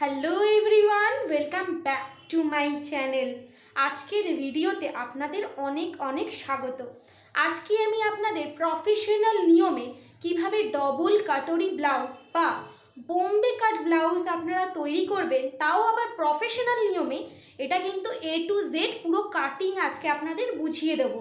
Hello everyone, welcome back to my channel. আজকের ভিডিওতে আপনাদের অনেক অনেক স্বাগত। আজকে আমি আপনাদের প্রফেশনাল নিয়মে কিভাবে ডবল কাটরি ব্লাউজ বা বোম্বে কাট ব্লাউজ আপনারা তৈরি করবেন, তাও আবার প্রফেশনাল নিয়মে, এটা কিন্তু A to Z পুরো কাটিং আজকে আপনাদের বুঝিয়ে দেবো।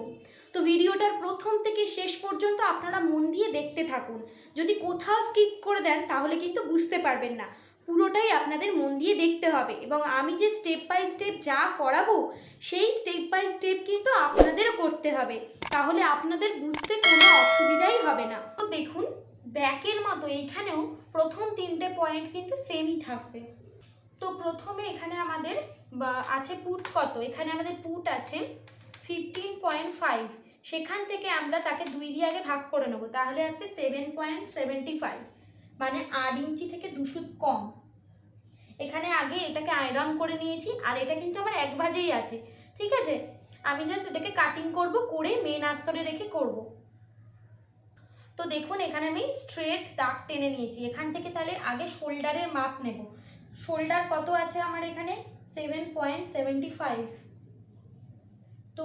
তো ভিডিওটার প্রথম থেকে শেষ পর্যন্ত আপনারা মন দিয়ে দেখতে থাকুন। যদি কোথাও স্কিপ করে দেন তাহলে কিন্তু বুঝতে পারবেন না। পুরোটাই আপনাদের মন দিয়ে দেখতে হবে এবং আমি যে স্টেপ বাই স্টেপ যা করাবো সেই স্টেপ বাই স্টেপ কিন্তু আপনাদেরও করতে হবে, তাহলে আপনাদের বুঝতে কোনো অসুবিধাই হবে না। তো দেখুন, ব্যাকের মতো এইখানেও প্রথম তিনটে পয়েন্ট কিন্তু সেমই থাকবে। তো প্রথমে এখানে আমাদের আছে পুট কত, এখানে আমাদের পুট আছে 15.5, সেখান থেকে আমরা তাকে 2 দিয়ে আগে ভাগ করে নেবো, তাহলে আছে 7.75, মানে 8 ইঞ্চি থেকে 2 সুত কম। এখানে আগে এটাকে আয়রন করে নিয়েছি, আর এটা কিন্তু আমার এক ভাজেই আছে, ঠিক আছে। আমি জাস্ট এটাকে কাটিং করব, করে মেন আস্তরে রেখে করব। তো দেখুন এখানে আমি স্ট্রেট দাগ টেনে নিয়েছি এখান থেকে। তাহলে আগে শোল্ডারের মাপ নেব। শোল্ডার কত আছে আমার এখানে 7.75, তো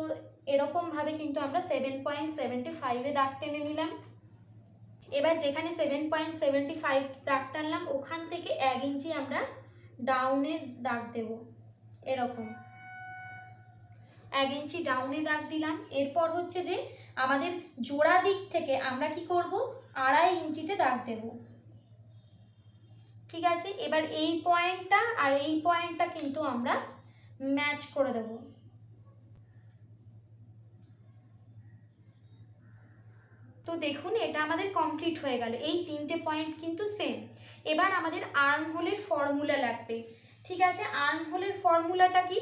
এরকমভাবে কিন্তু আমরা 7.75-এ দাগ টেনে নিলাম। এবার যেখানে 7.75 দাগ টানলাম ওখান থেকে 1 ইঞ্চি আমরা ডাউনে দাগ দেব, এরকম 1 ইঞ্চি ডাউনে দাগ দিলাম। এরপর হচ্ছে যে আমাদের জোড়া দিক থেকে আমরা কি করব, 2.5 ইঞ্চিতে দাগ দেব, ঠিক আছে। এবার এই পয়েন্টটা আর এই পয়েন্টটা কিন্তু আমরা ম্যাচ করে দেব। তো দেখুন এটা আমাদের কমপ্লিট হয়ে গেল, এই তিনটে পয়েন্ট কিন্তু সেম। এবার আমাদের আর্ম হোলের ফর্মুলা লাগবে, ঠিক আছে। আর্ম হোলের ফর্মুলাটা কি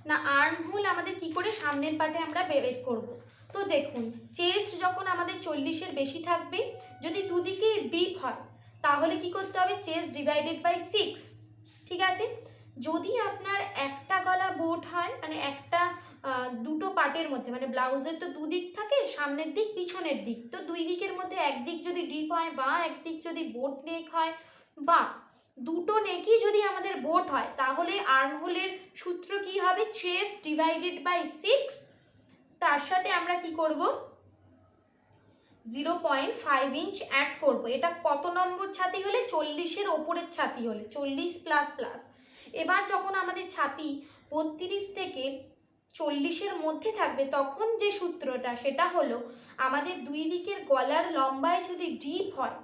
না, আর্ম হোল আমাদের কি করে সামনের পার্টে আমরা বের করব। তো দেখুন, চেস্ট যখন আমাদের 40-এর বেশি থাকবে, যদি দুদিকে ডিপ হয় তাহলে কি করতে হবে, চেস্ট ডিভাইডেড বাই 6, ঠিক আছে। যদি আপনার একটা গলা বোট হয়, মানে দুটো পার্টের মধ্যে, মানে ব্লাউজের তো দুদিক থাকে, সামনের দিক পিছনের দিক, তো দুই দিকের মধ্যে একদিক যদি ডিপ হয় বা একদিক যদি বোট নেক হয় বা দুটো নেকই যদি আমাদের বোট হয়, তাহলে আর্ম হোলের সূত্র কি হবে, চেস্ট ডিভাইডেড বাই 6, তার সাথে আমরা কি করব 0.5 ইঞ্চ অ্যাড করব। এটা কত নম্বর ছাতি হলে, 40-এর ওপরের ছাতি হলে, 40 প্লাস প্লাস। এবার যখন আমাদের ছাতি 32 থেকে 40-এর মধ্যে থাকবে, তখন যে সূত্রটা সেটা হলো, আমাদের দুই দিকের গলার লম্বায় যদি ডিপ হয়,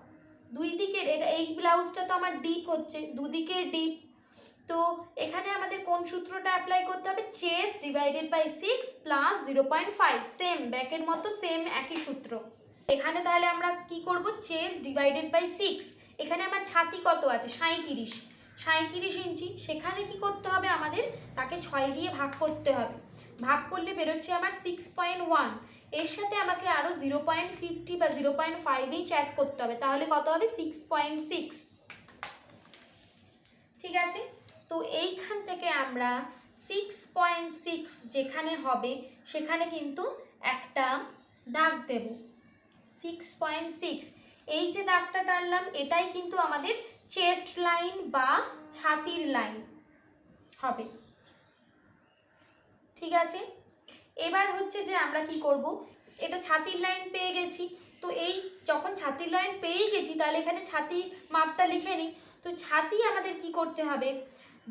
দুই দিকের, এই ব্লাউজটা তো আমার ডিপ হচ্ছে, দুদিকের ডিপ, তো এখানে আমাদের কোন সূত্রটা অ্যাপ্লাই করতে হবে, chest divided by 6 plus 0.5, same ব্যাকের মতো সেম একই সূত্র। এখানে তাহলে আমরা কি করব, চেস্ট ডিভাইডেড বাই 6, এখানে আমার ছাতি কত আছে 37 ইঞ্চি, সেখানে কি করতে হবে আমাদের, তাকে 6 দিয়ে ভাগ করতে হবে। ভাগ করলে বেরোচ্ছে আমার 6.1, এর সাথে আমাকে আরও 0.50 বা 0.5 ইঞ্চ অ্যাড করতে হবে, তাহলে কত হবে 6.6, ঠিক আছে। তো এইখান থেকে আমরা 6.6 যেখানে হবে সেখানে কিন্তু একটা দাগ দেব, 6.6, এই যে দাগটা টানলাম এটাই কিন্তু আমাদের চেস্ট লাইন বা ছাতির লাইন হবে, ঠিক আছে। এবার হচ্ছে যে আমরা কি করব, এটা ছাতির লাইন পেয়ে গেছি, তো এই যখন ছাতির লাইন পেয়ে গেছি তাহলে এখানে ছাতির মাপটা লিখে নিই। তো ছাতি আমাদের কি করতে হবে,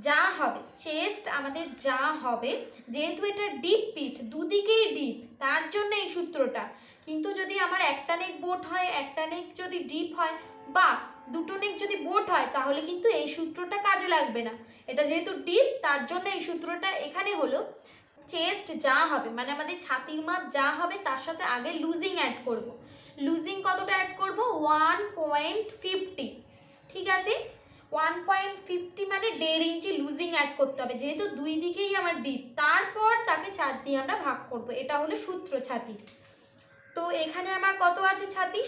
যা হবে চেস্ট আমাদের যা হবে, যেহেতু এটা ডিপ পিঠ, দুদিকেই ডিপ, তার জন্য এই সূত্রটা। কিন্তু যদি আমার একটা নেক বোট হয়, একটা নেক যদি ডিপ হয় বা দুটো নেক যদি বোট হয়, তাহলে কিন্তু এই সূত্রটা কাজে লাগবে না। এটা যেহেতু ডিপ, তার জন্য এই সূত্রটা এখানে হলো, চেস্ট যা হবে মানে আমাদের ছাতির মাপ যা হবে তার সাথে আগে লুজিং অ্যাড করব। লুজিং কতটা অ্যাড করব, 1.50, ঠিক আছে। 1.50 মানে 1.5 ইঞ্চি লুজিং অ্যাড করতে হবে, যেহেতু দুই দিকেই আমার ডিপ, তারপর তাকে 4 দিয়ে আমরা ভাগ করব, এটা হলো সূত্র ছাতির। তো এখানে আমার কত আছে ছাতি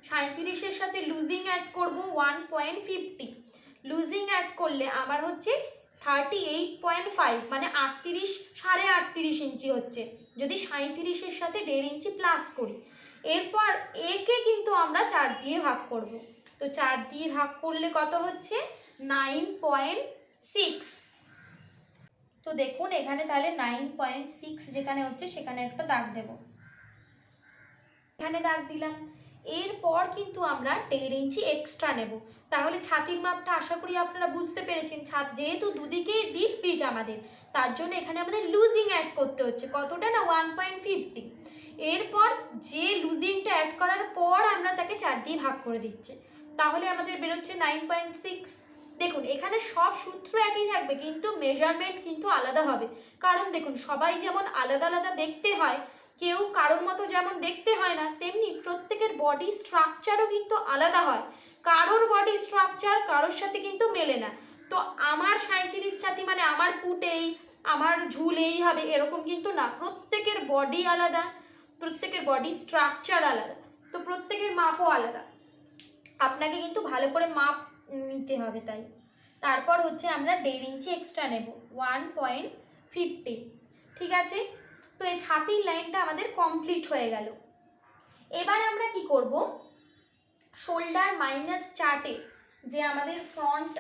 37-এর সাথে লুজিং অ্যাড করব 1.50, লুজিং অ্যাড করলে আমার হচ্ছে 38.5, মানে 38.5 ইঞ্চি হচ্ছে, যদি 37-এর সাথে 1.5 ইঞ্চি প্লাস করি। এরপর একে কিন্তু আমরা 4 দিয়ে ভাগ করব, তো 4 দিয়ে ভাগ করলে কত হচ্ছে 9.6। তো দেখুন এখানে তাহলে 9.6 যেখানে হচ্ছে সেখানে একটা দাগ দেব, এখানে দাগ দিলাম। এরপর কিন্তু আমরা 1.5 ইঞ্চি এক্সট্রা নেব। তাহলে ছাতির মাপটা আশা করি আপনারা বুঝতে পেরেছেন। যেহেতু দুদিকেই ডিপ পিচ আমাদের, তার জন্য এখানে আমাদের লুজিং অ্যাড করতে হচ্ছে। কতটা না 1.50। এরপর যে লুজিংটা অ্যাড করার পর আমরা তাকে 4 দিয়ে ভাগ করে দিচ্ছি, তাহলে আমাদের বেরোচ্ছে 9.6। দেখুন এখানে সব সূত্র একই থাকবে, কিন্তু মেজারমেন্ট কিন্তু আলাদা হবে। কারণ দেখুন সবাই যেমন আলাদা আলাদা দেখতে হয়, কেউ কারোর মতো যেমন দেখতে হয় না, তেমনি প্রত্যেকের বডি স্ট্রাকচারও কিন্তু আলাদা হয়। কারোর বডি স্ট্রাকচার কারোর সাথে কিন্তু মেলে না। তো আমার 37 ছাতি মানে আমার পুট এই, আমার ঝুল এই হবে এরকম কিন্তু না। প্রত্যেকের বডি আলাদা, প্রত্যেকের বডি স্ট্রাকচার আলাদা, তো প্রত্যেকের মাপও আলাদা। আপনাকে কিন্তু ভালো করে মাপ নিতে হবে। তাই তারপর হচ্ছে আমরা 1.5 ইঞ্চি এক্সট্রা নেব, 1.50। ঠিক আছে, তো এই ছাতির লাইনটা আমাদের কমপ্লিট হয়ে গেল। এবার আমরা কি করব, শোল্ডার -4 যে আমাদের ফ্রন্ট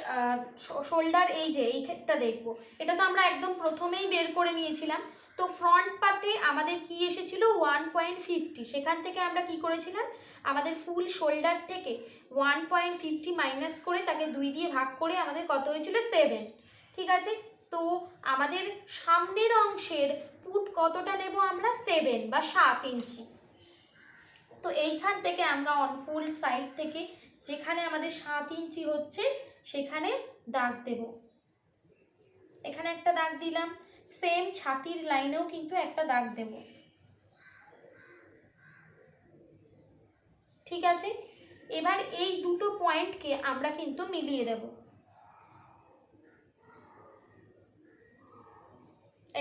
শোল্ডার, এই যে এইটা দেখব, এটা তো আমরা একদম প্রথমেই বের করে নিয়েছিলাম। তো ফ্রন্ট পার্টে আমাদের কি এসেছিল 1.50, সেখান থেকে আমরা কি করেছিলাম, আমাদের ফুল শোল্ডার থেকে 1.50 মাইনাস করে তাকে 2 দিয়ে ভাগ করে আমাদের কত হয়েছিল 7। ঠিক আছে, তো আমাদের সামনের অংশের পুট কতটা নেব আমরা, 7 বা 7 ইঞ্চি। তো এইখান থেকে আমরা অনফোল্ড সাইড থেকে যেখানে আমাদের 7 ইঞ্চি হচ্ছে সেখানে দাগ দেব। এখানে একটা দাগ দিলাম, সেম ছাতির লাইনেও কিন্তু একটা দাগ দেব। ঠিক আছে, এবার এই দুটো পয়েন্টকে আমরা কিন্তু মিলিয়ে দেব,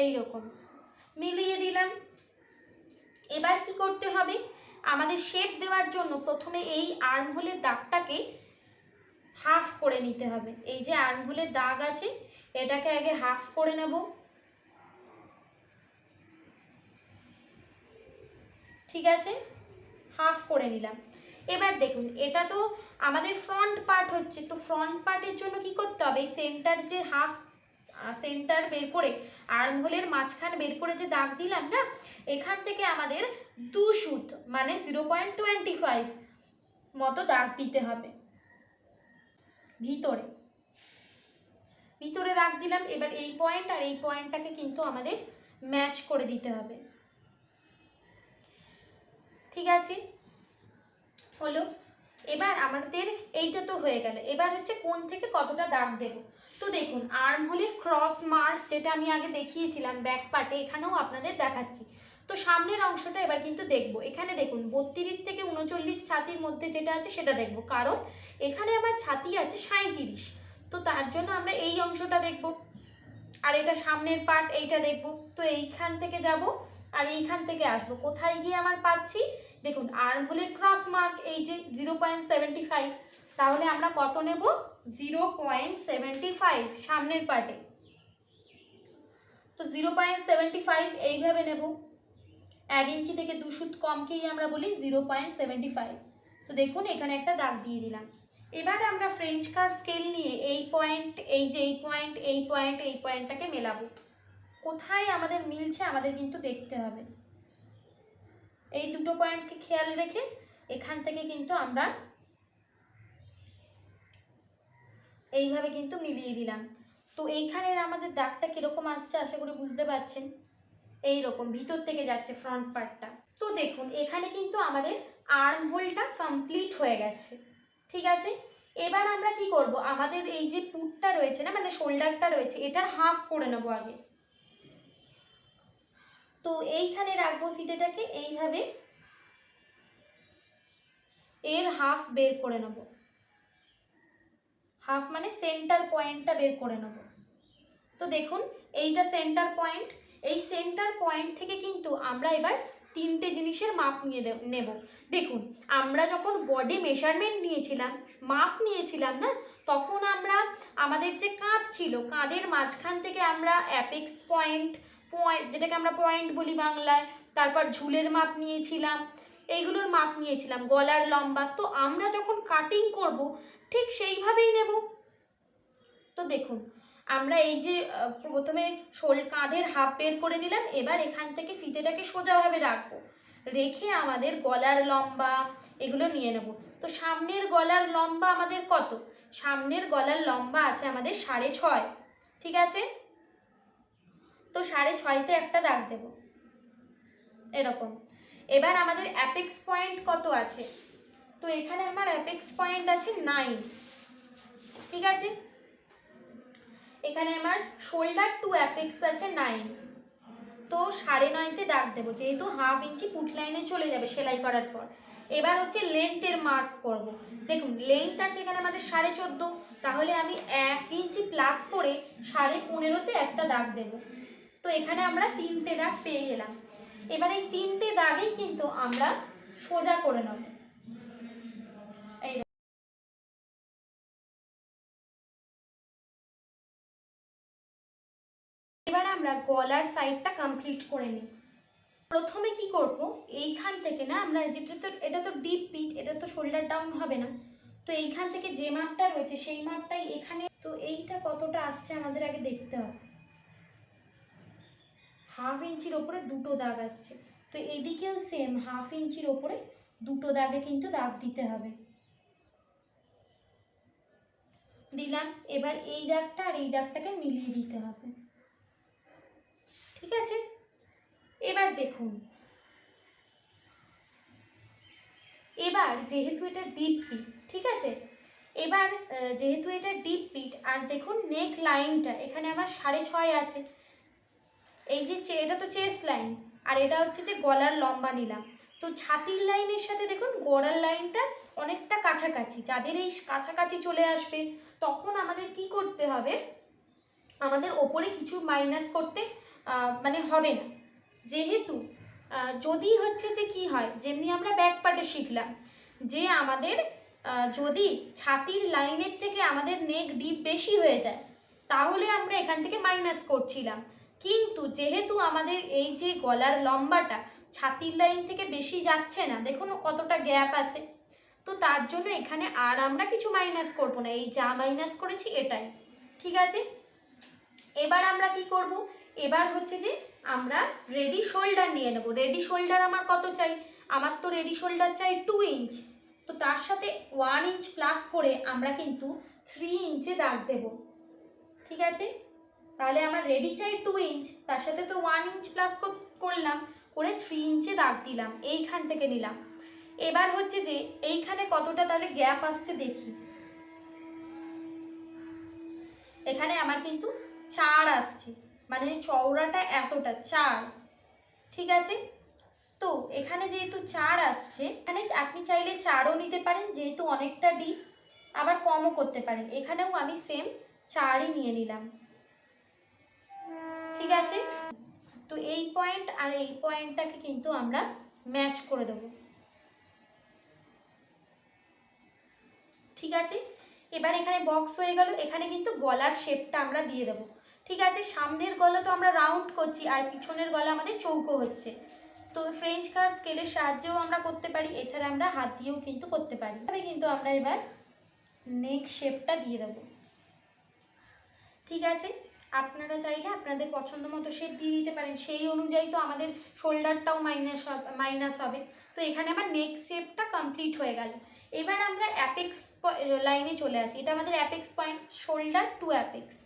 এইরকম মিলিয়ে দিলাম। এবার কি করতে হবে, আমাদের শেপ দেওয়ার জন্য প্রথমে এই আর্মহোলের দাগটাকে হাফ করে নিতে হবে। এই যে আর্মহোলের দাগ আছে এটাকে আগে হাফ করে নেব। ঠিক আছে, হাফ করে নিলাম। এবার দেখুন এটা তো আমাদের ফ্রন্ট পার্ট হচ্ছে, তো ফ্রন্ট পার্টের জন্য কি করতে হবে, সেন্টার যে হাফ সেন্টার বের করে আর্মহোলের মাঝখান বের করে যে দাগ দিলাম না, এখান থেকে আমাদের 2 সুত মানে 0.25 মতো দাগ দিতে হবে ভিতরে। ভিতরে দাগ দিলাম। এবার এই পয়েন্ট আর এই পয়েন্টটাকে কিন্তু আমাদের ম্যাচ করে দিতে হবে। ঠিক আছে, হলো। এবার আমাদের এইটা তো হয়ে গেল, এবার হচ্ছে কোন থেকে কতটা দাগ দেব। তো দেখুন আর্মহোলের ক্রস মার্ক যেটা আমি আগে দেখিয়েছিলাম ব্যাক পার্টে, এখানেও আপনাদের দেখাচ্ছি। তো সামনের অংশটা এবার কিন্তু দেখব। এখানে দেখুন 32 থেকে 39 ছাতির মধ্যে যেটা আছে সেটা দেখব, কারণ এখানে আমার ছাতি আছে 37। তো তার জন্য আমরা এই অংশটা দেখব, আর এটা সামনের পার্ট এইটা দেখব। তো এইখান থেকে যাব আর এইখান থেকে আসব, কোথায় গিয়ে আমার পাচ্ছি দেখুন আর্মহোলের ক্রস মার্ক এই যে 0.75। তাহলে আমরা কত নেব, 0.75 সামনের পার্টে। তো 0.75 এইভাবে নেব, 1 ইঞ্চি থেকে 2 সুত কমকেই আমরা বলি 0.75। তো দেখুন এখানে একটা দাগ দিয়ে দিলাম। এবার আমরা ফ্রেঞ্চ কার্ভ স্কেল নিয়ে এই পয়েন্ট, এই যে এই পয়েন্ট, এই পয়েন্ট, এই পয়েন্টটাকে মেলাবো। কোথায় আমাদের মিলছে আমাদের কিন্তু দেখতে হবে। এই দুটো পয়েন্টকে খেয়াল রেখে এখান থেকে কিন্তু আমরা এইভাবে কিন্তু মিলিয়ে দিলাম। তো এইখানের আমাদের দাগটা কিরকম আসছে আশা করি বুঝতে পারছেন, এইরকম ভিতর থেকে যাচ্ছে ফ্রন্ট পার্টটা। তো দেখুন এখানে কিন্তু আমাদের আর্মহোলটা কমপ্লিট হয়ে গেছে। ঠিক আছে, এবার আমরা কি করব, আমাদের এই যে পুটটা রয়েছে না মানে শোল্ডারটা রয়েছে, এটার হাফ করে নেব আগে। তো এইখানে রাখবো ফিতেটাকে, এইভাবে এর হাফ বের করে নেব। হাফ মানে সেন্টার পয়েন্টটা বের করে নেব। তো দেখুন এইটা সেন্টার পয়েন্ট, এই সেন্টার পয়েন্ট থেকে কিন্তু আমরা এবার 3টে জিনিসের মাপ নিয়ে নেব। দেখুন আমরা যখন বডি মেজারমেন্ট নিয়েছিলাম, মাপ নিয়েছিলাম না, তখন আমরা আমাদের যে কাঁধ ছিল, কাঁধের মাঝখান থেকে আমরা অ্যাপেক্স পয়েন্ট, যেটাকে আমরা পয়েন্ট বলি বাংলায়, তারপর ঝুলের মাপ নিয়েছিলাম, এইগুলোর মাপ নিয়েছিলাম, গলার লম্বা। তো আমরা যখন কাটিং করব ঠিক সেইভাবেই নেব। তো দেখুন আমরা এই যে প্রথমে কাঁধের হাফ বের করে নিলাম, এবার এখান থেকে ফিতেটাকে সোজাভাবে রাখবো, রেখে আমাদের গলার লম্বা এগুলো নিয়ে নেব। তো সামনের গলার লম্বা আমাদের কত? সামনের গলার লম্বা আছে আমাদের 6.5, ঠিক আছে? তো 6.5তে একটা দাগ দেব এরকম। এবার আমাদের অ্যাপেক্স পয়েন্ট কত আছে? তো এখানে আমার অ্যাপেক্স পয়েন্ট আছে 9, ঠিক আছে? এখানে আমার শোল্ডার টু অ্যাপেক্স আছে 9, তো 9.5তে দাগ দেবো, যেহেতু হাফ ইঞ্চি পুট লাইনে চলে যাবে সেলাই করার পর। এবার হচ্ছে লেন্থের মার্ক করব। দেখুন লেন্থ আছে এখানে আমাদের 14.5, তাহলে আমি 1 ইঞ্চি প্লাস করে 15.5তে একটা দাগ দেব। তো এখানে আমরা 3টে দাগ পেয়ে গেলাম। এবার এই 3টে দাগেই কিন্তু আমরা সোজা করে নেব। এবার আমরা গলার সাইডটা কমপ্লিট করে নিই। প্রথমে কি করব, এইখান থেকে না আমরা এটা তো ডিপ পিট, এটা তো শোল্ডার ডাউন হবে না, তো এইখান থেকে যে মাপটা রয়েছে সেই মাপটাই এখানে। তো এইটা কতটা আসছে আমাদের আগে দেখতে হবে। হাফ ইঞ্চির ওপরে 2টো দাগ আসছে, তো এদিকেও সেম হাফ ইঞ্চির ওপরে 2টো দাগে কিন্তু দাগ দিতে হবে। দিলাম। এবার এই দাগটা আর এই দাগটাকে মিলিয়ে দিতে হবে, ঠিক আছে? এবার দেখুন, এবার যেহেতু এটা ডিপ পিট, ঠিক আছে, এবার যেহেতু এটা ডিপ পিট, আর দেখুন নেক লাইনটা এখানে আমার 6.5 আছে, এই যে এটা তো চেস্ট লাইন, আর এটা হচ্ছে যে গলার লম্বা নিলাম। তো ছাতির লাইনের সাথে দেখুন গলার লাইনটা অনেকটা কাছাকাছি। যাদের এই কাছাকাছি চলে আসবে তখন আমাদের কি করতে হবে, আমাদের ওপরে কিছু মাইনাস করতে মানে হবে না। যেহেতু যদি হচ্ছে যে কি হয়, যেমনি আমরা ব্যাক পার্টে শিখলাম যে আমাদের যদি ছাতির লাইনের থেকে আমাদের নেক ডিপ বেশি হয়ে যায় তাহলে আমরা এখান থেকে মাইনাস করছিলাম, কিন্তু যেহেতু আমাদের এই যে গলার লম্বাটা ছাতির লাইন থেকে বেশি যাচ্ছে না, দেখুন কতটা গ্যাপ আছে, তো তার জন্য এখানে আর আমরা কিছু মাইনাস করব না, এই যা মাইনাস করেছি এটাই, ঠিক আছে? এবার আমরা কি করব, এবার হচ্ছে যে আমরা রেডি শোল্ডার নিয়ে নেব। রেডি শোল্ডার আমার কত চাই? আমার তো রেডি শোল্ডার চাই 2 ইঞ্চ, তো তার সাথে 1 ইঞ্চ প্লাস করে আমরা কিন্তু 3 ইঞ্চে দাগ দেব, ঠিক আছে? তাহলে আমার রেডি চাই 2 ইঞ্চ, তার সাথে তো 1 ইঞ্চ প্লাস করলাম, করে 3 ইঞ্চে দাগ দিলাম, এইখান থেকে নিলাম। এবার হচ্ছে যে এইখানে কতটা তাহলে গ্যাপ আসছে দেখি, এখানে আমার কিন্তু 4 আসছে, মানে চওড়াটা এতটা 4, ঠিক আছে? তো এখানে যেহেতু 4 আসছে, এখানে আপনি চাইলে 4ও নিতে পারেন, যেহেতু অনেকটা ডিপ, আবার কমও করতে পারেন। এখানেও আমি সেম 4ই নিয়ে নিলাম, ঠিক আছে? তো এই পয়েন্ট আর এই পয়েন্টটাকে কিন্তু আমরা ম্যাচ করে দেব, ঠিক আছে? এবার এখানে বক্স হয়ে গেল। এখানে কিন্তু গলার শেপটা আমরা দিয়ে দেবো, ঠিক আছে? সামনের গলা তো আমরা রাউন্ড করছি, আর পিছনের গলা আমাদের চৌকো হচ্ছে। তো ফ্রেঞ্চ কার্ভ স্কেলের সাহায্যেও আমরা করতে পারি, এছাড়া আমরা হাত দিয়েও কিন্তু করতে পারি। তবে কিন্তু আমরা এবার নেক শেপটা দিয়ে দেবো, ঠিক আছে? আপনারা চাইলে আপনাদের পছন্দ মতো শেপ দিয়ে দিতে পারেন, সেই অনুযায়ী তো আমাদের শোল্ডারটাও মাইনাস হবে। তো এখানে আমার নেক শেপটা কমপ্লিট হয়ে গেল। এবার আমরা অ্যাপেক্স লাইনে চলে আসি। এটা আমাদের apex point, shoulder two apex,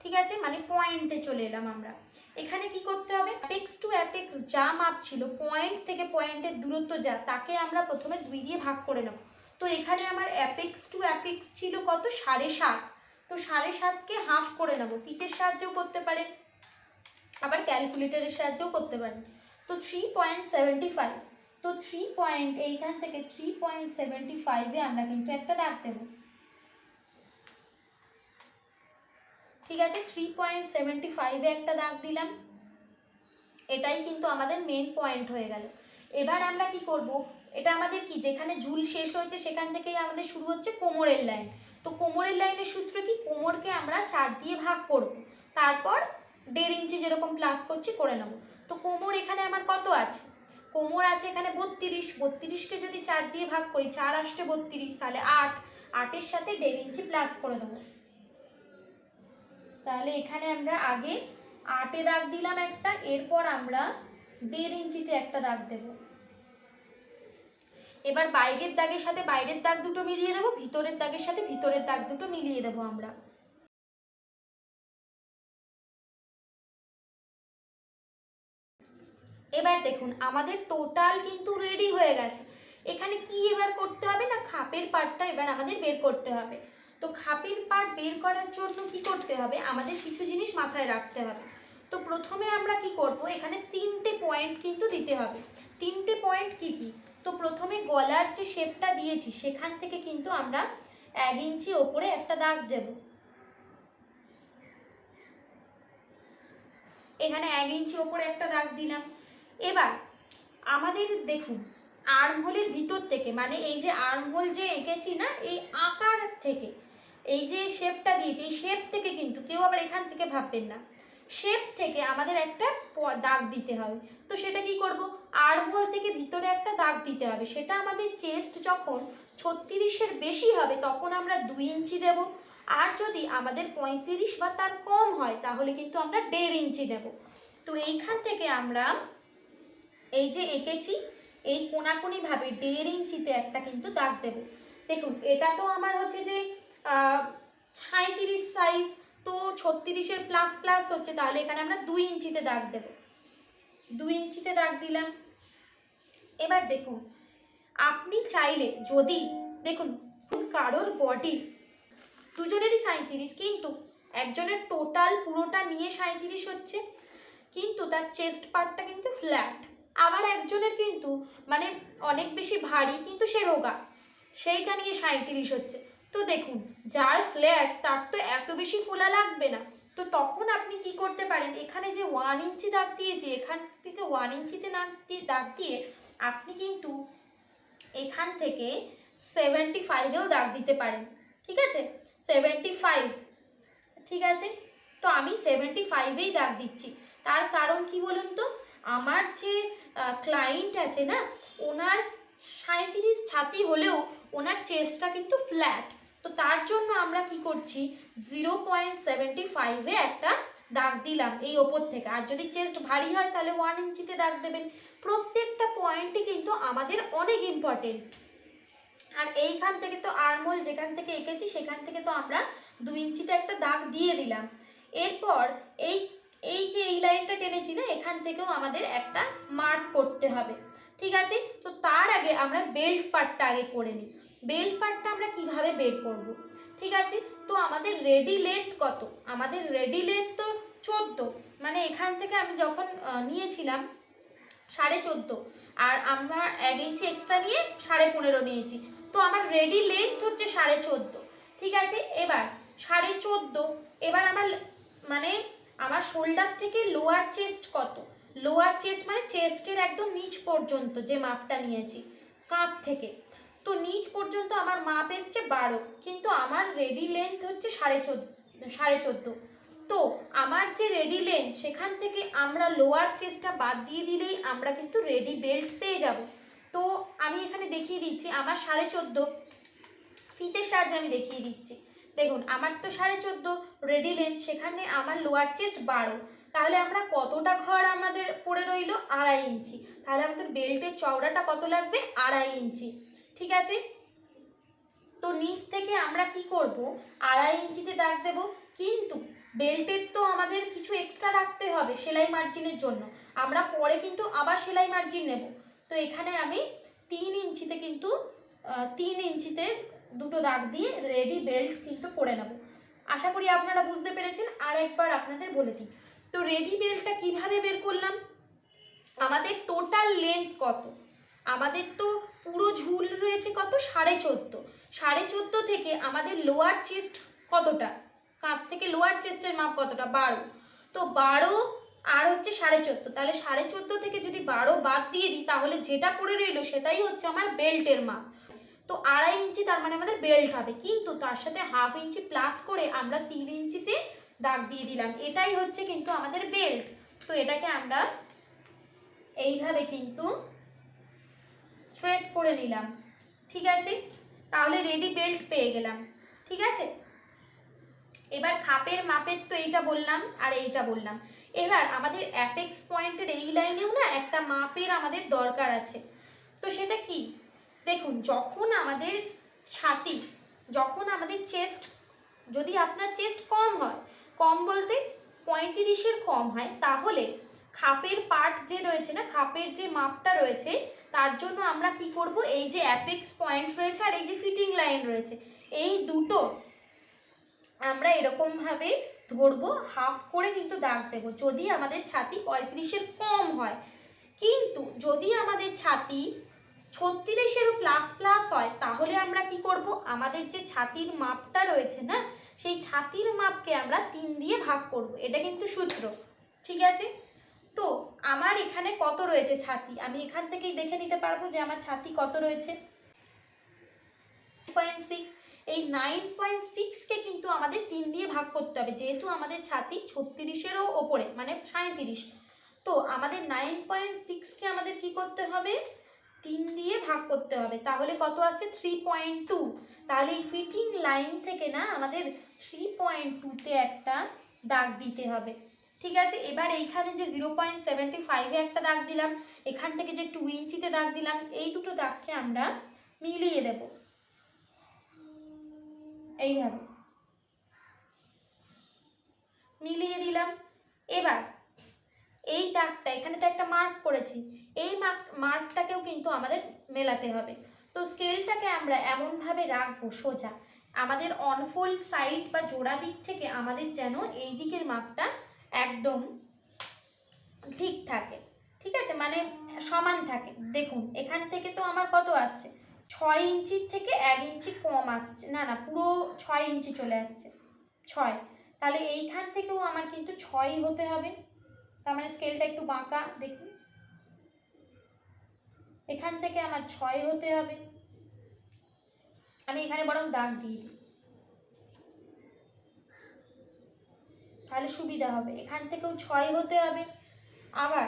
ঠিক আছে? মানে পয়েন্টে চলে এলাম আমরা। এখানে কি করতে হবে, অ্যাপেক্স টু অ্যাপেক্স যা মাপ ছিল, পয়েন্ট থেকে পয়েন্টের দূরত্ব যা, তাকে আমরা প্রথমে 2 দিয়ে ভাগ করে নেব। তো এখানে আমার অ্যাপেক্স টু অ্যাপেক্স ছিল কত? 7.5। তো 7.5কে হাফ করে নেব, ফিতের সাহায্যেও করতে পারেন, আবার ক্যালকুলেটরের সাহায্যেও করতে পারেন। তো 3.75, তো 3 পয়েন্ট, এইখান থেকে 3.75-এ আমরা কিন্তু একটা দাগ দেব, ঠিক আছে? 3.75-এ একটা দাগ দিলাম, এটাই কিন্তু আমাদের মেন পয়েন্ট হয়ে গেল। এবার আমরা কি করব, এটা আমাদের কি, যেখানে ঝুল শেষ হয়েছে সেখান থেকেই আমাদের শুরু হচ্ছে কোমরের লাইন। তো কোমরের লাইনের সূত্র কি, কোমরকে আমরা 4 দিয়ে ভাগ করব, তারপর 1.5 ইঞ্চি যেরকম প্লাস করছি করে নেব। তো কোমর এখানে আমার কত আছে, কোমর আছে এখানে 32, 32কে যদি 4 দিয়ে ভাগ করি, 4 আসতে 32, তাহলে 8, 8-এর সাথে 1.5 ইঞ্চি প্লাস করে দেবো, তাহলে এখানে আমরা আগে 8-এ দাগ দিলাম একটা, এরপর আমরা 1.5 ইঞ্চিতে একটা দাগ দেব। এবার বাইরের দাগের সাথে বাইরের দাগ দুটো মিলিয়ে দেবো, ভিতরের দাগের সাথে ভিতরের দাগ দুটো মিলিয়ে দেবো আমরা। এবার দেখুন আমাদের টোটাল কিন্তু রেডি হয়ে গেছে। এখানে কি এবার করতে হবে না, খাপের পার্টটা এবার আমাদের বের করতে হবে। তো খাপের পার্ট বের করার জন্য কি করতে হবে, আমাদের কিছু জিনিস মাথায় রাখতে হবে। তো প্রথমে আমরা কি করব, এখানে 3টে পয়েন্ট কিন্তু দিতে হবে। 3টে পয়েন্ট কি কি, তো প্রথমে গলার যে শেপটা দিয়েছি সেখান থেকে কিন্তু আমরা 1 ইঞ্চি ওপরে একটা দাগ দেব। এখানে 1 ইঞ্চি ওপরে একটা দাগ দিলাম। এবার আমাদের দেখুন আর্মহোলের ভিতর থেকে, মানে এই যে আর্মহোল যে এঁকেছি না, এই আকার থেকে এই যে শেপটা দিয়েছি, এই শেপ থেকে কিন্তু কেউ আবার এখান থেকে ভাববেন না, শেপ থেকে আমাদের একটা দাগ দিতে হবে। তো সেটা কি করব, আর্মহোল থেকে ভিতরে একটা দাগ দিতে হবে। সেটা আমাদের চেস্ট যখন 36-এর বেশি হবে তখন আমরা 2 ইঞ্চি দেব, আর যদি আমাদের 35 বা তার কম হয় তাহলে কিন্তু আমরা 1.5 ইঞ্চি দেব। তো এইখান থেকে আমরা এই যে এঁকেছি এই কোনাকুনিভাবে 1.5 ইঞ্চিতে একটা কিন্তু দাগ দেব। দেখুন এটা তো আমার হচ্ছে যে 37 সাইজ, তো 36-এর প্লাস প্লাস হচ্ছে, তাহলে এখানে আমরা 2 ইঞ্চিতে দাগ দেব। 2 ইঞ্চিতে দাগ দিলাম। এবার দেখুন আপনি চাইলে যদি দেখুন কারোর বডি দুজনেরই 37, কিন্তু একজনের টোটাল পুরোটা নিয়ে 37 হচ্ছে, কিন্তু তার চেস্ট পার্টটা কিন্তু ফ্ল্যাট, আবার একজনের কিন্তু মানে অনেক বেশি ভারী কিন্তু সে রোগা, সেইটা নিয়ে 37 হচ্ছে। তো দেখুন যার ফ্ল্যাট তার তো এত বেশি ফোলা লাগবে না। তো তখন আপনি কি করতে পারেন, এখানে যে 1 ইঞ্চি দাগ দিয়েছি এখান থেকে 1 ইঞ্চিতে দাগ দিয়ে আপনি কিন্তু এখান থেকে 75-এও দাগ দিতে পারেন। ঠিক আছে, 75, ঠিক আছে। তো আমি 75-এই দাগ দিচ্ছি। তার কারণ কি বলুন তো, আমার যে ক্লায়েন্ট আছে না, ওনার 37 ছাতি হলেও ওনার চেস্টটা কিন্তু ফ্ল্যাট। তো তার জন্য আমরা কি করছি, 0.75-এ একটা দাগ দিলাম এই ওপর থেকে। আর যদি চেস্ট ভারী হয় তাহলে 1 ইঞ্চিতে দাগ দেবেন। প্রত্যেকটা পয়েন্টই কিন্তু আমাদের অনেক ইম্পর্টেন্ট। আর এইখান থেকে তো আর্মহোল যেখান থেকে এঁকেছি সেখান থেকে তো আমরা 2 ইঞ্চিতে একটা দাগ দিয়ে দিলাম। এরপর এই যে এই লাইনটা টেনেছি না, এখান থেকেও আমাদের একটা মার্ক করতে হবে। ঠিক আছে, তো তার আগে আমরা বেল্ট পার্টটা আগে করে নিই। বেল্ট পার্টটা আমরা কিভাবে বের করব, ঠিক আছে। তো আমাদের রেডি লেন্থ কত, আমাদের রেডি লেন্থ তো 14, মানে এখান থেকে আমি যখন নিয়েছিলাম 14.5, আর আমরা 1 ইঞ্চি এক্সট্রা নিয়ে 15.5 নিয়েছি। তো আমার রেডি লেন্থ হচ্ছে 14.5, ঠিক আছে। এবার 14.5, এবার আমার মানে আমার শোল্ডার থেকে লোয়ার চেস্ট কত, লোয়ার চেস্ট মানে চেস্টের একদম নিচ পর্যন্ত যে মাপটা নিয়েছি কাঁধ থেকে, তো নিচ পর্যন্ত আমার মাপ এসছে 12, কিন্তু আমার রেডি লেন্থ হচ্ছে 14.5। তো আমার যে রেডি লেন্থ সেখান থেকে আমরা লোয়ার চেস্টটা বাদ দিয়ে দিলেই আমরা কিন্তু রেডি বেল্ট পেয়ে যাব। তো আমি এখানে দেখিয়ে দিচ্ছি আমার 14.5 ফিতের সাহায্যে আমি দেখিয়ে দিচ্ছি। দেখুন আমার তো 14.5 রেডি লেন্থ, সেখানে আমার লোয়ার চেস্ট 12, তাহলে আমরা কতটা ঘর আমাদের পড়ে রইল, 2.5 ইঞ্চি। তাহলে আমাদের বেল্টের চওড়াটা কত লাগবে, 2.5 ইঞ্চি। ঠিক আছে, তো নিচ থেকে আমরা কি করব, 2.5 ইঞ্চিতে দাগ দেব। কিন্তু বেল্টের তো আমাদের কিছু এক্সট্রা রাখতে হবে সেলাই মার্জিনের জন্য, আমরা পরে কিন্তু আবার সেলাই মার্জিন নেব। তো এখানে আমি 3 ইঞ্চিতে কিন্তু 3 ইঞ্চিতে দুটো দাগ দিয়ে রেডি বেল্ট কিন্তু করে নেব। আশা করি আপনারা বুঝতে পেরেছেন। আর একবার আপনাদের বলে দিই, তো রেডি বেল্টটা কিভাবে বের করলাম, আমাদের টোটাল লেন্থ কত, আমাদের তো পুরো ঝুল রয়েছে কত, 14.5, 14.5 থেকে আমাদের লোয়ার চেস্ট কতটা, কাঁধ থেকে লোয়ার চেস্টের মাপ কতটা, 12, তো 12 আর হচ্ছে 14.5, তাহলে 14.5 থেকে যদি 12 বাদ দিয়ে দিই তাহলে যেটা পড়ে রইল সেটাই হচ্ছে আমার বেল্টের মাপ। তো 2.5 ইঞ্চি তার মানে আমাদের বেল্ট হবে, কিন্তু তার সাথে 1/2 ইঞ্চি প্লাস করে আমরা 3 ইঞ্চিতে দাগ দিয়ে দিলাম, এটাই হচ্ছে কিন্তু আমাদের বেল্ট। তো এটাকে আমরা এইভাবে কিন্তু স্ট্রেট করে নিলাম। ঠিক আছে, তাহলে রেডি বেল্ট পেয়ে গেলাম। ঠিক আছে, এবার খাপের মাপের তো এইটা বললাম আর এইটা বললাম। এবার আমাদের অ্যাপেক্স পয়েন্টের এই লাইনেও না একটা মাপের আমাদের দরকার আছে। তো সেটা কি? দেখুন, যখন আমাদের ছাতি, যখন আমাদের চেস্ট, যদি আপনার চেস্ট কম হয়, কম বলতে 35-এর কম হয়, তাহলে খাপের পার্ট যে রয়েছে না, খাপের যে মাপটা রয়েছে, তার জন্য আমরা কি করব, এই যে অ্যাপেক্স পয়েন্ট রয়েছে আর এই যে ফিটিং লাইন রয়েছে, এই দুটো আমরা এরকমভাবে ধরবো, হাফ করে কিন্তু দাগ দেবো যদি আমাদের ছাতি 35-এর কম হয়। কিন্তু যদি আমাদের ছাতি 36-এরও প্লাস প্লাস হয়, তাহলে আমরা কি করব, আমাদের যে ছাতির মাপটা রয়েছে না, সেই ছাতির মাপকে আমরা 3 দিয়ে ভাগ করব। এটা কিন্তু সূত্র, ঠিক আছে? তো আমার এখানে কত রয়েছে ছাতি, আমি এখান থেকেই দেখে নিতে পারবো যে আমার ছাতি কত রয়েছে, 9.6। এই 9.6কে কিন্তু আমাদের 3 দিয়ে ভাগ করতে হবে, যেহেতু আমাদের ছাতি 36-এরও ওপরে, মানে 37। তো আমাদের 9.6কে আমাদের কি করতে হবে, 3 দিয়ে ভাগ করতে হবে। তাহলে কত আসছে, 3.2। তাহলে এই ফিটিং লাইন থেকে না আমাদের 3.2-তে একটা দাগ দিতে হবে, ঠিক আছে? এবার এইখানে যে 0.75-এ একটা দাগ দিলাম, এখান থেকে যে 2 ইঞ্চিতে দাগ দিলাম, এই দুটো দাগকে আমরা মিলিয়ে দেব এইভাবে, মিলিয়ে দিলাম। এবার এই দাগটা, এখানে তো একটা মার্ক করেছি, এই মার্কটাকেও কিন্তু আমাদের মেলাতে হবে। তো স্কেলটাকে আমরা এমনভাবে রাখবো সোজা, আমাদের অনফোল্ড সাইড বা জোড়া দিক থেকে আমাদের যেন এই দিকের মাপটা একদম ঠিক থাকে, ঠিক আছে, মানে সমান থাকে। দেখুন এখান থেকে তো আমার কত আসছে, 6 ইঞ্চির থেকে 1 ইঞ্চি কম আসছে, না না, পুরো 6 ইঞ্চি চলে আসছে, 6। তাহলে এইখান থেকেও আমার কিন্তু 6 হতে হবে। তার মানে স্কেলটা একটু বাঁকা, দেখুন এখান থেকে আমার 6 হতে হবে। আমি এখানে বরং দাগ দিয়ে দিই, তাহলে সুবিধা হবে। এখান থেকেও 6 হতে হবে। আবার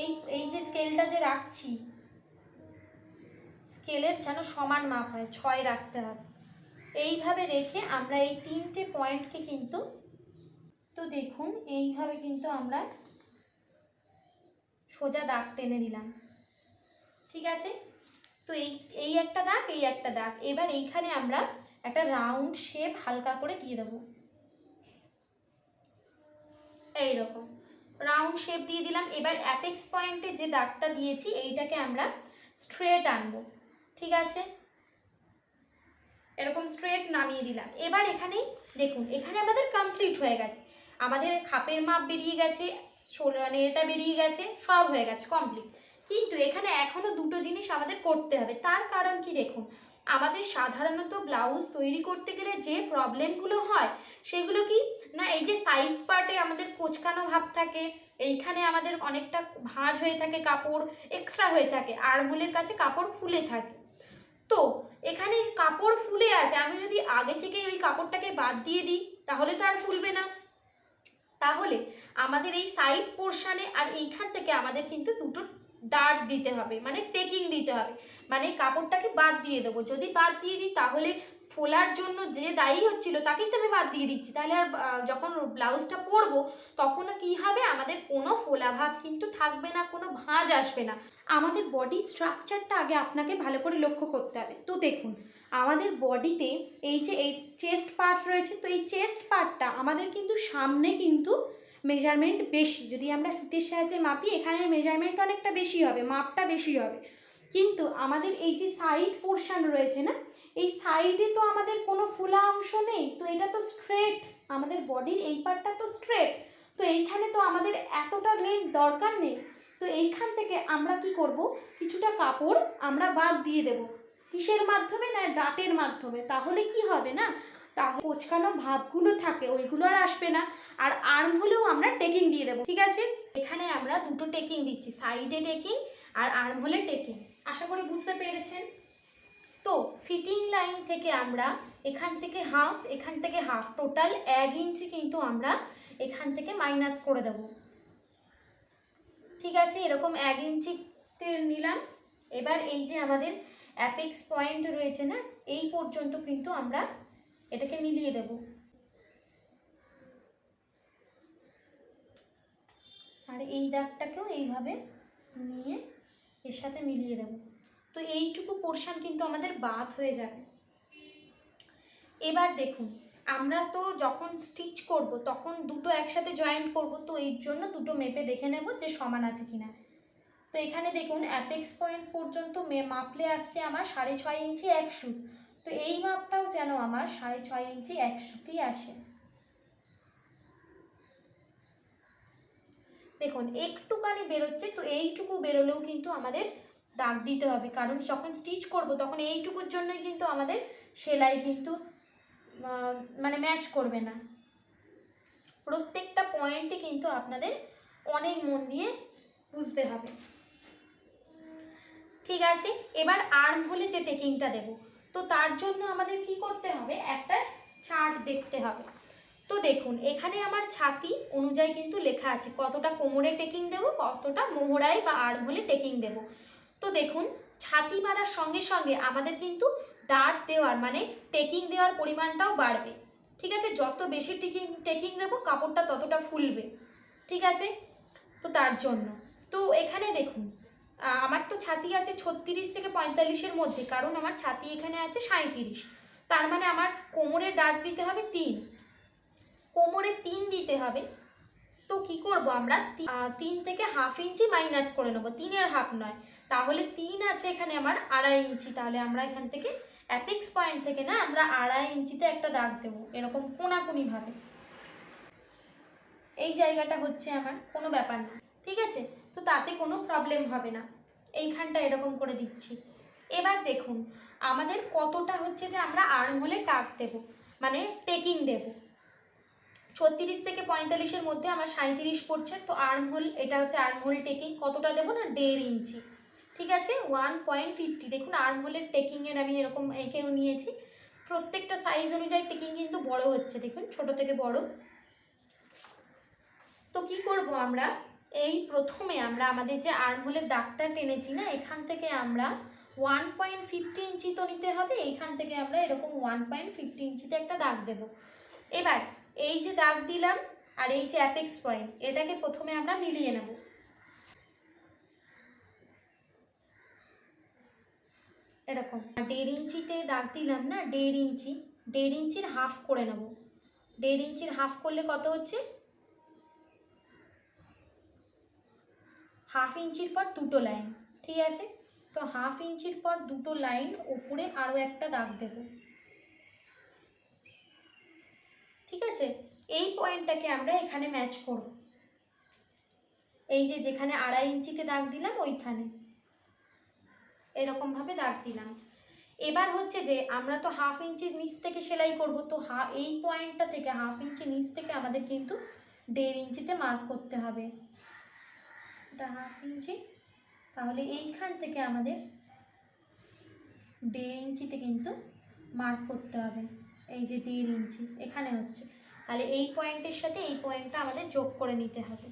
এই এই যে স্কেলটা যে রাখছি, স্কেলের যেন সমান মাপ হয়, 6 রাখতে হবে। এইভাবে রেখে আমরা এই 3টে পয়েন্টকে কিন্তু, তো দেখুন এইভাবে কিন্তু আমরা সোজা দাগ টেনে দিলাম, ঠিক আছে? তো এই একটা দাগ, এই একটা দাগ। এবার এইখানে আমরা একটা রাউন্ড শেপ হালকা করে দিয়ে দেবো, এইরকম রাউন্ড শেপ দিয়ে দিলাম। এবার অ্যাপেক্স পয়েন্টে যে দাগটা দিয়েছি, এইটাকে আমরা স্ট্রেট আনবো, ঠিক আছে? এরকম স্ট্রেট নামিয়ে দিলাম। এবার এখানেই দেখুন, এখানে আমাদের কমপ্লিট হয়ে গেছে, আমাদের খাপের মাপ বেরিয়ে গেছে, মানে এটা বেরিয়ে গেছে, সব হয়ে গেছে, কমপ্লিট। কিন্তু এখানে এখনো দুটো জিনিস আমাদের করতে হবে। তার কারণ কি, দেখুন আমাদের সাধারণত ব্লাউজ তৈরি করতে গেলে যে প্রবলেমগুলো হয়, সেগুলো কি না, এই যে সাইড পার্টে আমাদের কোঁচকানো ভাব থাকে, এইখানে আমাদের অনেকটা ভাঁজ হয়ে থাকে, কাপড় এক্সট্রা হয়ে থাকে, আরমোলের কাছে কাপড় ফুলে থাকে। তো এখানে কাপড় ফুলে আছে, আমি যদি আগে থেকে ওই কাপড়টাকে বাদ দিয়ে দিই, তাহলে তো আর ফুলবে না। তাহলে আমাদের এই সাইড পোর্শনে আর এইখান থেকে আমাদের কিন্তু দুটো ডার্ট দিতে হবে, মানে টেকিং দিতে হবে, মানে কাপড়টাকে বাদ দিয়ে দেবো। যদি বাদ দিয়ে দিই, তাহলে ফোলার জন্য যে দায়ী হচ্ছিল তাকেই তো আমি বাদ দিয়ে দিচ্ছি, তাহলে আর যখন ব্লাউজটা পরবো তখন কি হবে, আমাদের কোনো ফোলা ভাব কিন্তু থাকবে না, কোনো ভাঁজ আসবে না। আমাদের বডি স্ট্রাকচারটা আগে আপনাকে ভালো করে লক্ষ্য করতে হবে। তো দেখুন আমাদের বডিতে এই যে এই চেস্ট পার্ট রয়েছে, তো এই চেস্ট পার্টটা আমাদের কিন্তু সামনে কিন্তু মেজারমেন্ট বেশি, যদি আমরা ফিতের সাহায্যে মাপি, এখানে মেজারমেন্ট অনেকটা বেশি হবে, মাপটা বেশি হবে। কিন্তু আমাদের এই যে সাইড পোর্শন রয়েছে না, এই সাইডে তো আমাদের কোনো ফোলা অংশ নেই, তো এটা তো স্ট্রেট, আমাদের বডির এই পার্টটা তো স্ট্রেট, তো এইখানে তো আমাদের এতটা লেন্থ দরকার নেই। তো এইখান থেকে আমরা কি করব, কিছুটা কাপড় আমরা বাদ দিয়ে দেব, কিসের মাধ্যমে না, ডাটের মাধ্যমে। তাহলে কি হবে না, তাহলে কোঁচকানো ভাবগুলো থাকে ওইগুলো আর আসবে না, আর আর্ম হলেও আমরা টেকিং দিয়ে দেবো, ঠিক আছে? এখানে আমরা দুটো টেকিং দিচ্ছি, সাইডে টেকিং আর আর্ম হলে টেকিং। আশা করি বুঝতে পেরেছেন। তো ফিটিং লাইন থেকে আমরা এখান থেকে হাফ, এখান থেকে হাফ, টোটাল 1 ইঞ্চি কিন্তু আমরা এখান থেকে মাইনাস করে দেব, ঠিক আছে? এরকম 1 ইঞ্চিতে নিলাম। এবার এই যে আমাদের অ্যাপেক্স পয়েন্ট রয়েছে না, এই পর্যন্ত কিন্তু আমরা এটাকে মিলিয়ে দেব, এই দাগটাকেও এইভাবে নিয়ে এর সাথে মিলিয়ে দেব। তো এইটুকু পোর্শন কিন্তু আমাদের বাদ হয়ে যাবে। এবার দেখুন, আমরা তো যখন স্টিচ করব তখন দুটো একসাথে জয়েন্ট করব, তো এর জন্য দুটো মেপে দেখে নেব যে সমান আছে কিনা। তো এখানে দেখুন অ্যাপেক্স পয়েন্ট পর্যন্ত মাপলে আসছে আমার 6.5 ইঞ্চি 1 সুত। তো এই মাপটাও যেন আমার 6.5 ইঞ্চি 1 সুতই আসে। দেখুন একটুখানি বেরোচ্ছে, তো এইটুকু বেরোলেও কিন্তু আমাদের দাগ দিতে হবে, কারণ যখন স্টিচ করব তখন এইটুকুর জন্যই কিন্তু আমাদের সেলাই কিন্তু মানে ম্যাচ করবে না। প্রত্যেকটা পয়েন্টে কিন্তু আপনাদের অনেক মন দিয়ে বুঝতে হবে। ঠিক আছে, এবার আর্ম হোলে যে টেকিংটা দেব, তো তার জন্য আমাদের কি করতে হবে, একটা চার্ট দেখতে হবে। তো দেখুন এখানে আমার ছাতি অনুযায়ী কিন্তু লেখা আছে কতটা কোমরে টেকিং দেব, কতটা মোহরায় বা আর্ম হোলে টেকিং দেব। তো দেখুন ছাতি বাড়ার সঙ্গে সঙ্গে আমাদের কিন্তু ডার্ট দেওয়ার মানে টেকিং দেওয়ার পরিমাণটাও বাড়বে। ঠিক আছে, যত বেশি টেকিং দেবো কাপড়টা ততটা ফুলবে। ঠিক আছে, তো তার জন্য তো এখানে দেখুন আমার তো ছাতি আছে 36 থেকে 45-এর মধ্যে, কারণ আমার ছাতি এখানে আছে 37। তার মানে আমার কোমরে ডার্ট দিতে হবে 3, কোমরে 3 দিতে হবে। তো কি করব আমরা 3 থেকে হাফ ইঞ্চি মাইনাস করে নেবো, 3-এর হাফ নয়, তাহলে 3 আছে এখানে আমার 2.5 ইঞ্চি। তাহলে আমরা এখান থেকে অ্যাপেক্স পয়েন্ট থেকে না আমরা 2.5 ইঞ্চিতে একটা দাগ দেবো, এরকম কোনাকুনিভাবে। এই জায়গাটা হচ্ছে আমার কোনো ব্যাপার না, ঠিক আছে, তো তাতে কোনো প্রবলেম হবে না। এইখানটা এরকম করে দিচ্ছি। এবার দেখুন আমাদের কতটা হচ্ছে যে আমরা আর্ম হোলে টাক দেব মানে টেকিং দেব। 36 থেকে 45-এর মধ্যে আমার 37 পড়ছে, তো আর্ম হোল এটা হচ্ছে আর্ম হোল টেকিং কতটা দেবো না 1.5 ইঞ্চি। ঠিক আছে, 1.50। দেখুন আর্ম হোলের টেকিংয়ের আমি এরকম এঁকেও নিয়েছি। প্রত্যেকটা সাইজ অনুযায়ী টেকিং কিন্তু বড় হচ্ছে, দেখুন ছোট থেকে বড়। তো কি করব আমরা, এই প্রথমে আমরা আমাদের যে আর্ম হোলের দাগটা টেনেছি না, এখান থেকে আমরা 1.50 ইঞ্চি তো নিতে হবে, এইখান থেকে আমরা এরকম 1.50 ইঞ্চিতে একটা দাগ দেব। এবার এই যে দাগ দিলাম আর এই যে অ্যাপেক্স পয়েন্ট, এটাকে প্রথমে আমরা মিলিয়ে নেব। এরকম 1.5 ইঞ্চিতে দাগ দিলাম না, 1.5 ইঞ্চি, 1.5 ইঞ্চির হাফ করে নেব। 1.5 ইঞ্চির হাফ করলে কত হচ্ছে, হাফ ইঞ্চির পর দুটো লাইন। ঠিক আছে, তো হাফ ইঞ্চির পর দুটো লাইন উপরে আরও একটা দাগ দেব। ঠিক আছে, এই পয়েন্টটাকে আমরা এখানে ম্যাচ করব, এই যে যেখানে 2.5 ইঞ্চিতে দাগ দিলাম ওইখানে এরকমভাবে দাগ দিলাম। এবার হচ্ছে যে আমরা তো হাফ ইঞ্চির নিচ থেকে সেলাই করব, তো এই পয়েন্টটা থেকে হাফ ইঞ্চি নিচ থেকে আমাদের কিন্তু 1.5 ইঞ্চিতে মার্ক করতে হবে। এটা হাফ ইঞ্চি, তাহলে এইখান থেকে আমাদের 1.5 ইঞ্চিতে কিন্তু মার্ক করতে হবে। এই যে 1.5 ইঞ্চি এখানে হচ্ছে, তাহলে এই পয়েন্টের সাথে এই পয়েন্টটা আমাদের যোগ করে নিতে হবে।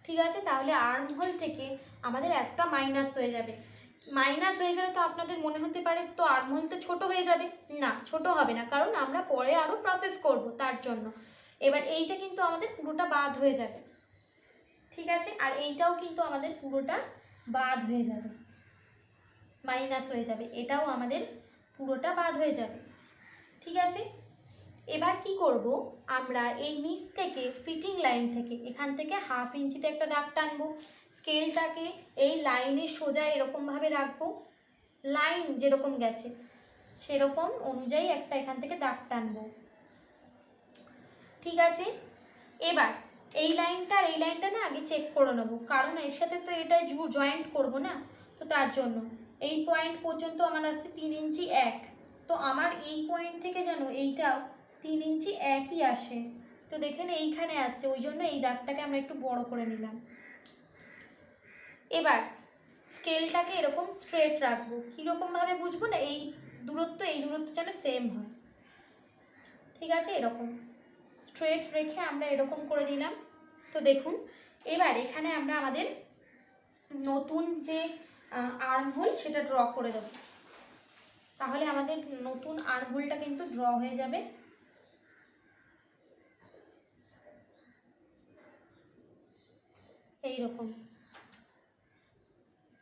ঠিক আছে, তাহলে আর্ম হোল থেকে আমাদের একটা মাইনাস হয়ে যাবে। মাইনাস হয়ে গেলে তো আপনাদের মনে হতে পারে তো আর্ম হোল তো ছোটো হয়ে যাবে, না ছোট হবে না, কারণ আমরা পরে আরও প্রসেস করব তার জন্য। এবার এইটা কিন্তু আমাদের পুরোটা বাদ হয়ে যাবে। ঠিক আছে, আর এইটাও কিন্তু আমাদের পুরোটা বাদ হয়ে যাবে, মাইনাস হয়ে যাবে, এটাও আমাদের পুরোটা বাদ হয়ে যাবে। ঠিক আছে, এবার কি করব আমরা এই নিচ থেকে ফিটিং লাইন থেকে এখান থেকে হাফ ইঞ্চিতে একটা দাগ টানবো। স্কেলটাকে এই লাইনের সোজা এরকমভাবে রাখবো, লাইন যেরকম গেছে সেরকম অনুযায়ী একটা এখান থেকে দাগ টানবো। ঠিক আছে, এবার এই লাইনটা আর এই লাইনটা না আগে চেক করে নেবো, কারণ এর সাথে তো এটা জয়েন্ট করব না, তো তার জন্য এই পয়েন্ট পর্যন্ত আমার আসছে 3 ইঞ্চি 1, তো আমার এই পয়েন্ট থেকে যেন এইটাও 3 ইঞ্চি 1ই আসে। তো দেখেন এইখানে আসছে, ওই জন্য এই দাগটাকে আমরা একটু বড় করে নিলাম। এবার স্কেলটাকে এরকম স্ট্রেট রাখবো। কীরকমভাবে বুঝবো না, এই দূরত্ব যেন সেম হয়। ঠিক আছে, এরকম স্ট্রেট রেখে আমরা এরকম করে দিলাম। তো দেখুন এবার এখানে আমরা আমাদের নতুন যে আর্ম হোল সেটা ড্র করে দেব, তাহলে আমাদের নতুন আর্ম হোলটা কিন্তু ড্র হয়ে যাবে। এইরকম,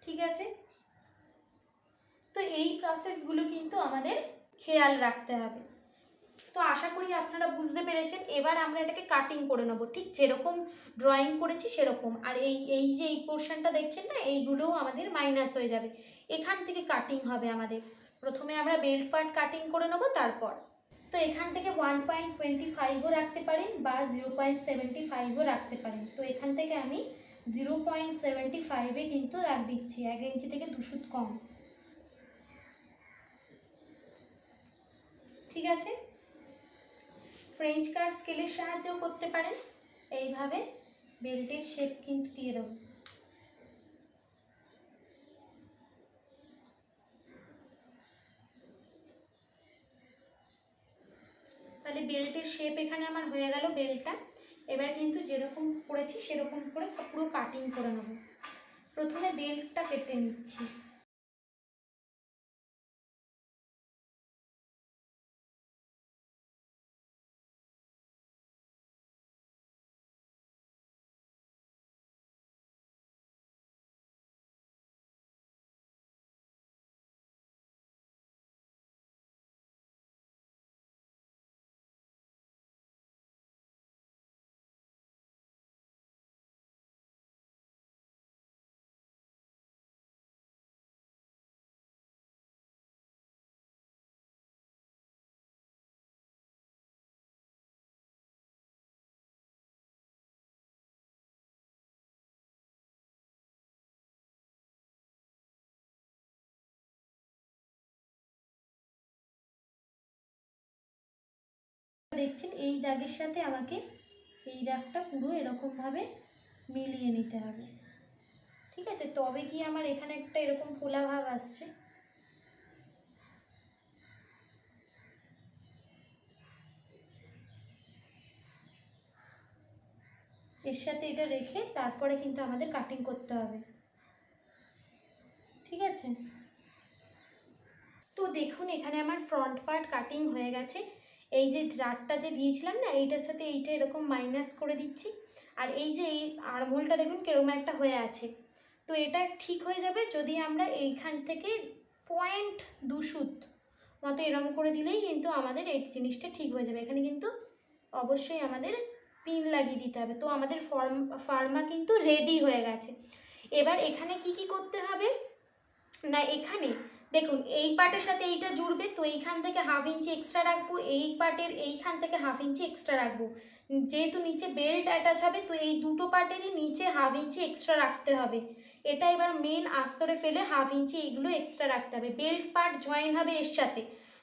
ঠিক আছে। তো এই প্রসেসগুলো কিন্তু আমাদের খেয়াল রাখতে হবে। তো আশা করি আপনারা বুঝতে পেরেছেন। এবার আমরা এটাকে কাটিং করে নেব, ঠিক যেরকম ড্রয়িং করেছি সেরকম। আর এই যে এই পোর্শনটা দেখছেন না, এইগুলোও আমাদের মাইনাস হয়ে যাবে। এখান থেকে কাটিং হবে আমাদের। প্রথমে আমরা বেল্ট পার্ট কাটিং করে নেব তারপর। তো এখান থেকে 1.25ও রাখতে পারেন বা 0.75ও রাখতে পারেন। তো এখান থেকে আমি 0.75-এ কিন্তু রাখ দিচ্ছি, 1 ইঞ্চি থেকে 2 সুত কম, ঠিক আছে। ফ্রেঞ্চ কাট স্কেলের সাহায্যেও করতে পারেন। এইভাবে বেল্টের শেপ কিন্তু দিয়ে দেবো। তাহলে বেল্টের শেপ এখানে আমার হয়ে গেল বেল্টটা। এবার কিন্তু যেরকম করেছি সেরকম করে পুরো কাটিং করে নেব। প্রথমে বেল্টটা কেটে নিচ্ছি। দেখছেন এই দাগের সাথে আমাকে এই দাগটা পুরো এরকমভাবে মিলিয়ে নিতে হবে, ঠিক আছে। তবে কি আমার এখানে একটা এরকম ফোলা ভাব আসছে। এর সাথে এটা রেখে তারপরে কিন্তু আমাদের কাটিং করতে হবে, ঠিক আছে। তো দেখুন এখানে আমার ফ্রন্ট পার্ট কাটিং হয়ে গেছে। এই যে ডাটটা যে দিয়েছিলাম না, এইটার সাথে এইটা এরকম মাইনাস করে দিচ্ছি। আর এই যে এই আর্মহোলটা দেখুন কিরকম একটা হয়ে আছে। তো এটা ঠিক হয়ে যাবে যদি আমরা এইখান থেকে 0.2 সুত মতো এরকম করে দিলেই কিন্তু আমাদের এই জিনিসটা ঠিক হয়ে যাবে। এখানে কিন্তু অবশ্যই আমাদের পিন লাগিয়ে দিতে হবে। তো আমাদের ফার্মা কিন্তু রেডি হয়ে গেছে। এবার এখানে কি কি করতে হবে না, এখানে দেখুন এই পার্টের সাথে এইটা জুড়বে, তো এইখান থেকে 1/2 ইঞ্চি এক্সট্রা রাখবো, এই পার্টের এইখান থেকে 1/2 ইঞ্চি এক্সট্রা রাখবো। যেহেতু নিচে বেল্ট অ্যাটাচ হবে, তো এই দুটো পার্টেরই নিচে 1/2 ইঞ্চি এক্সট্রা রাখতে হবে। এটা এবার মেন আস্তরে ফেলে 1/2 ইঞ্চি এইগুলো এক্সট্রা রাখতে হবে। বেল্ট পার্ট জয়েন হবে এর সাথে,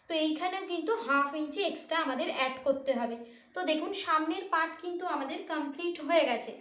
তো এইখানেও কিন্তু 1/2 ইঞ্চি এক্সট্রা আমাদের অ্যাড করতে হবে। তো দেখুন সামনের পার্ট কিন্তু আমাদের কমপ্লিট হয়ে গেছে।